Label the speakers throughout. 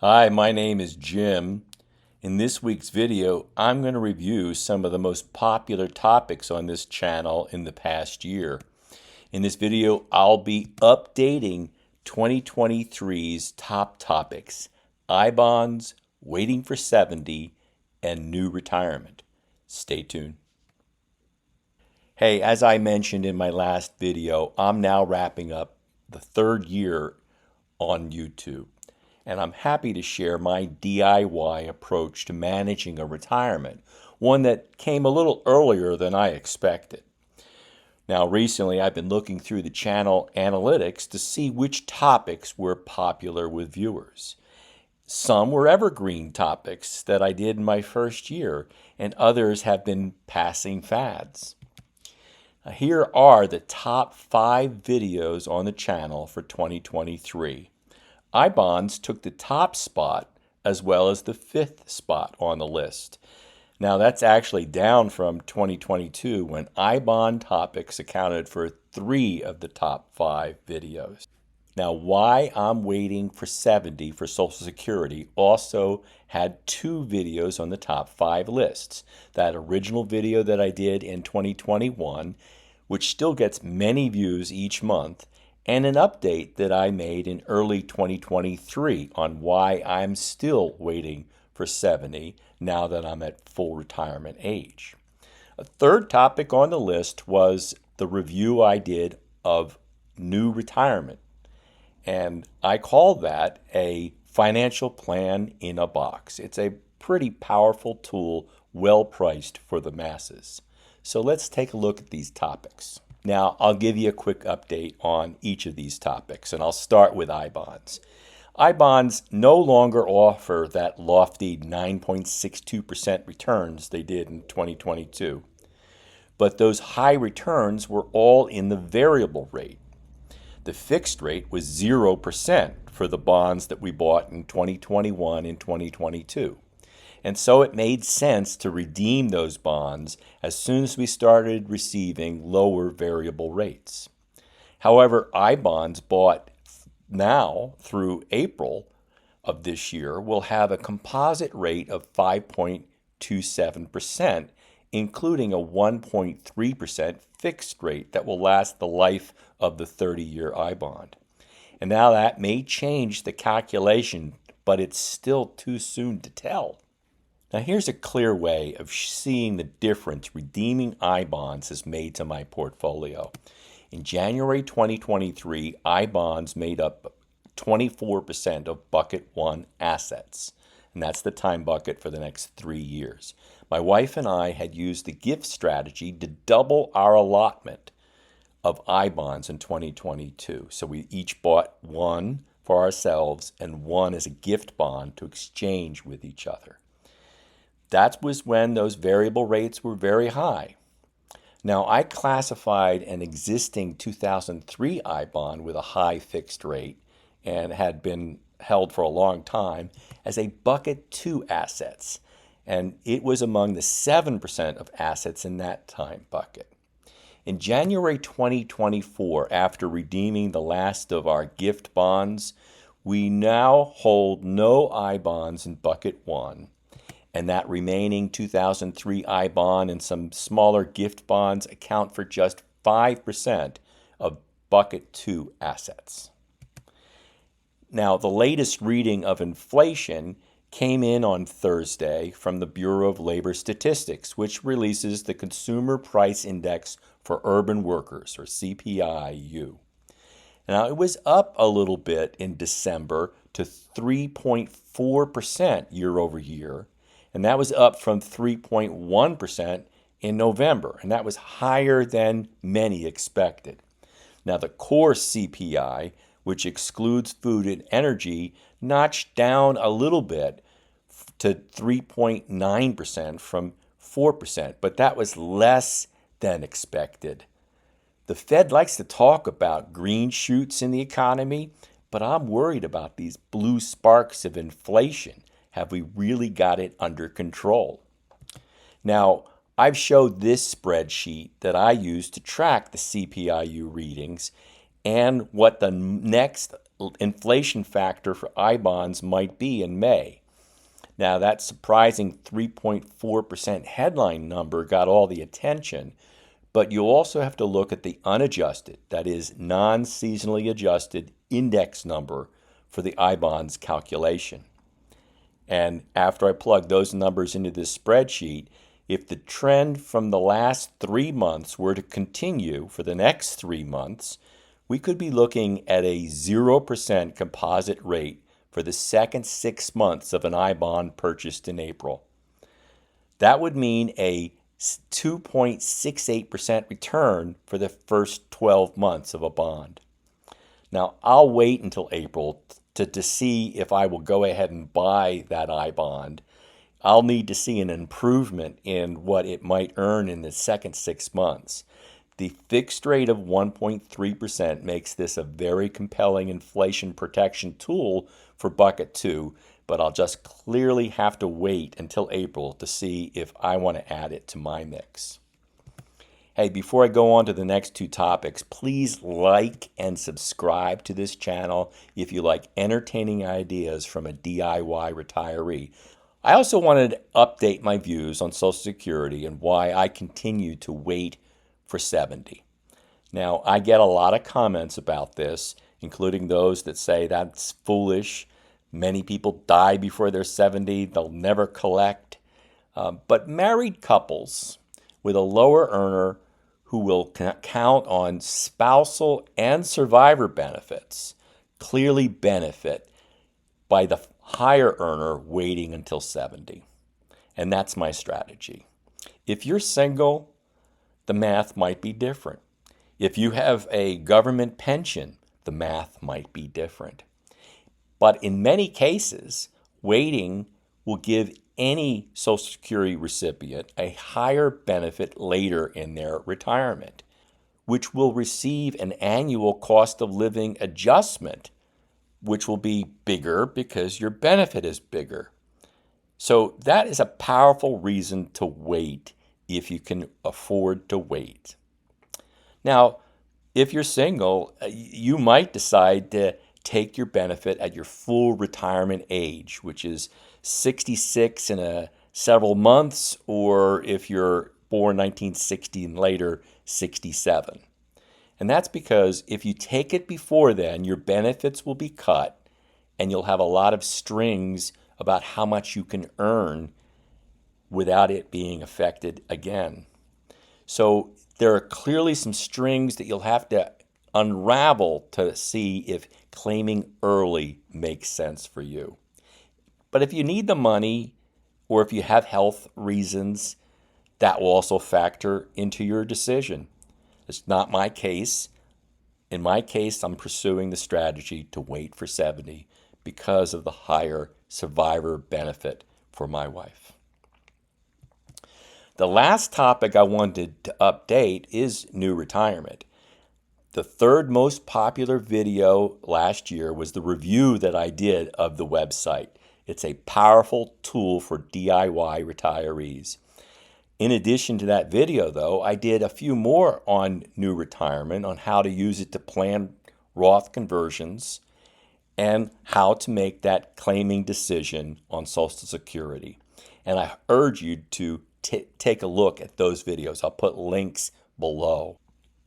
Speaker 1: Hi, my name is Jim. In this week's video, I'm going to review some of the most popular topics on this channel in the past year. In this video, I'll be updating 2023's top topics: I-bonds, waiting for 70, and new retirement. Stay tuned. Hey, as I mentioned in my last video, I'm now wrapping up the third year on YouTube. And I'm happy to share my DIY approach to managing a retirement, one that came a little earlier than I expected. Now, recently I've been looking through the channel analytics to see which topics were popular with viewers. Some were evergreen topics that I did in my first year, and others have been passing fads. Now, here are the top 5 videos on the channel for 2023. I-bonds took the top spot as well as the 5th spot on the list. Now that's actually down from 2022 when I-bond topics accounted for 3 of the top 5 videos. Now why I'm waiting for 70 for Social Security also had 2 videos on the top 5 lists. That original video that I did in 2021, which still gets many views each month, and an update that I made in early 2023 on why I'm still waiting for 70 now that I'm at full retirement age. A third topic on the list was the review I did of New Retirement, and I call that a financial plan in a box. It's a pretty powerful tool, well priced for the masses. So let's take a look at these topics. Now, I'll give you a quick update on each of these topics, and I'll start with I-bonds. I-bonds no longer offer that lofty 9.62% returns they did in 2022, but those high returns were all in the variable rate. The fixed rate was 0% for the bonds that we bought in 2021 and 2022. And so it made sense to redeem those bonds as soon as we started receiving lower variable rates. However, I-bonds bought now through April of this year will have a composite rate of 5.27%, including a 1.3% fixed rate that will last the life of the 30-year I-bond. And now that may change the calculation, but it's still too soon to tell. Now here's a clear way of seeing the difference redeeming I-bonds has made to my portfolio. In January 2023, I-bonds made up 24% of bucket 1 assets, and that's the time bucket for the next 3 years. My wife and I had used the gift strategy to double our allotment of I-bonds in 2022. So we each bought one for ourselves and one as a gift bond to exchange with each other. That was when those variable rates were very high. Now, I classified an existing 2003 I-bond with a high fixed rate and had been held for a long time as a bucket 2 assets, and it was among the 7% of assets in that time bucket. In January 2024, after redeeming the last of our gift bonds, we now hold no I-bonds in bucket 1. And that remaining 2003 I-bond and some smaller gift bonds account for just 5% of bucket 2 assets. Now, the latest reading of inflation came in on Thursday from the Bureau of Labor Statistics, which releases the Consumer Price Index for Urban Workers, or CPI-U. Now, it was up a little bit in December to 3.4% year over year, and that was up from 3.1% in November, and that was higher than many expected. Now, the core CPI, which excludes food and energy, notched down a little bit to 3.9% from 4%, but that was less than expected. The Fed likes to talk about green shoots in the economy, but I'm worried about these blue sparks of inflation. Have we really got it under control? Now, I've showed this spreadsheet that I use to track the CPI-U readings and what the next inflation factor for I bonds might be in May. Now, that surprising 3.4% headline number got all the attention, but you also have to look at the unadjusted, that is, non-seasonally adjusted index number for the I bonds calculation. And after I plug those numbers into this spreadsheet, if the trend from the last 3 months were to continue for the next 3 months, we could be looking at a 0% composite rate for the second 6 months of an I bond purchased in April. That would mean a 2.68% return for the first 12 months of a bond. Now, I'll wait until April to see if I will go ahead and buy that I bond. I'll need to see an improvement in what it might earn in the second 6 months. The fixed rate of 1.3% makes this a very compelling inflation protection tool for bucket 2, but I'll just clearly have to wait until April to see if I want to add it to my mix. Hey, before I go on to the next 2 topics, please like and subscribe to this channel if you like entertaining ideas from a DIY retiree. I also wanted to update my views on Social Security and why I continue to wait for 70. Now, I get a lot of comments about this, including those that say that's foolish. Many people die before they're 70. They'll never collect. But married couples with a lower earner who will count on spousal and survivor benefits clearly benefit by the higher earner waiting until 70. And that's my strategy. If you're single, the math might be different. If you have a government pension, the math might be different. But in many cases, waiting will give any Social Security recipient a higher benefit later in their retirement, which will receive an annual cost of living adjustment, which will be bigger because your benefit is bigger. So that is a powerful reason to wait if you can afford to wait. Now, if you're single, you might decide to take your benefit at your full retirement age, which is 66 in several months, or if you're born 1960 and later, 67. And that's because if you take it before then, your benefits will be cut and you'll have a lot of strings about how much you can earn without it being affected again. So there are clearly some strings that you'll have to unravel to see if claiming early makes sense for you. But if you need the money or if you have health reasons, that will also factor into your decision. It's not my case. In my case, I'm pursuing the strategy to wait for 70 because of the higher survivor benefit for my wife. The last topic I wanted to update is NewRetirement. The third most popular video last year was the review that I did of the website. It's a powerful tool for DIY retirees. In addition to that video, though, I did a few more on NewRetirement, on how to use it to plan Roth conversions and how to make that claiming decision on Social Security. And I urge you to take a look at those videos. I'll put links below.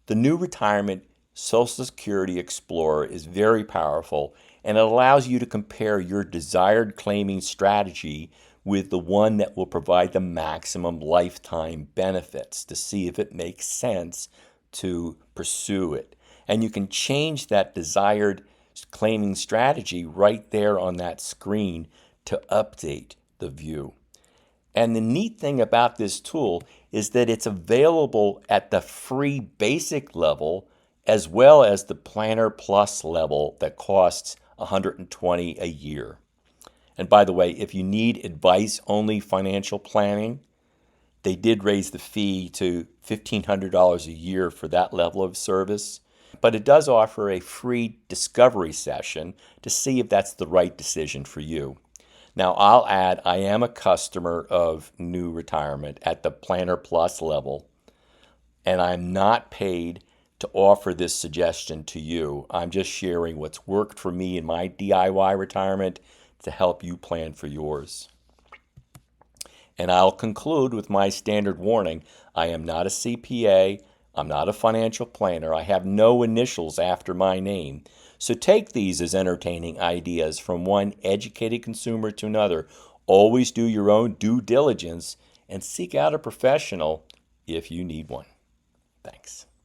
Speaker 1: The NewRetirement Social Security Explorer is very powerful, and it allows you to compare your desired claiming strategy with the one that will provide the maximum lifetime benefits to see if it makes sense to pursue it. And you can change that desired claiming strategy right there on that screen to update the view. And the neat thing about this tool is that it's available at the free basic level as well as the Planner Plus level that costs $120 a year. And by the way, if you need advice-only financial planning, they did raise the fee to $1,500 a year for that level of service. But it does offer a free discovery session to see if that's the right decision for you. Now, I'll add, I am a customer of NewRetirement at the Planner Plus level, and I'm not paid to offer this suggestion to you. I'm just sharing what's worked for me in my DIY retirement to help you plan for yours. And I'll conclude with my standard warning. I am not a CPA. I'm not a financial planner. I have no initials after my name. So take these as entertaining ideas from one educated consumer to another. Always do your own due diligence and seek out a professional if you need one. Thanks.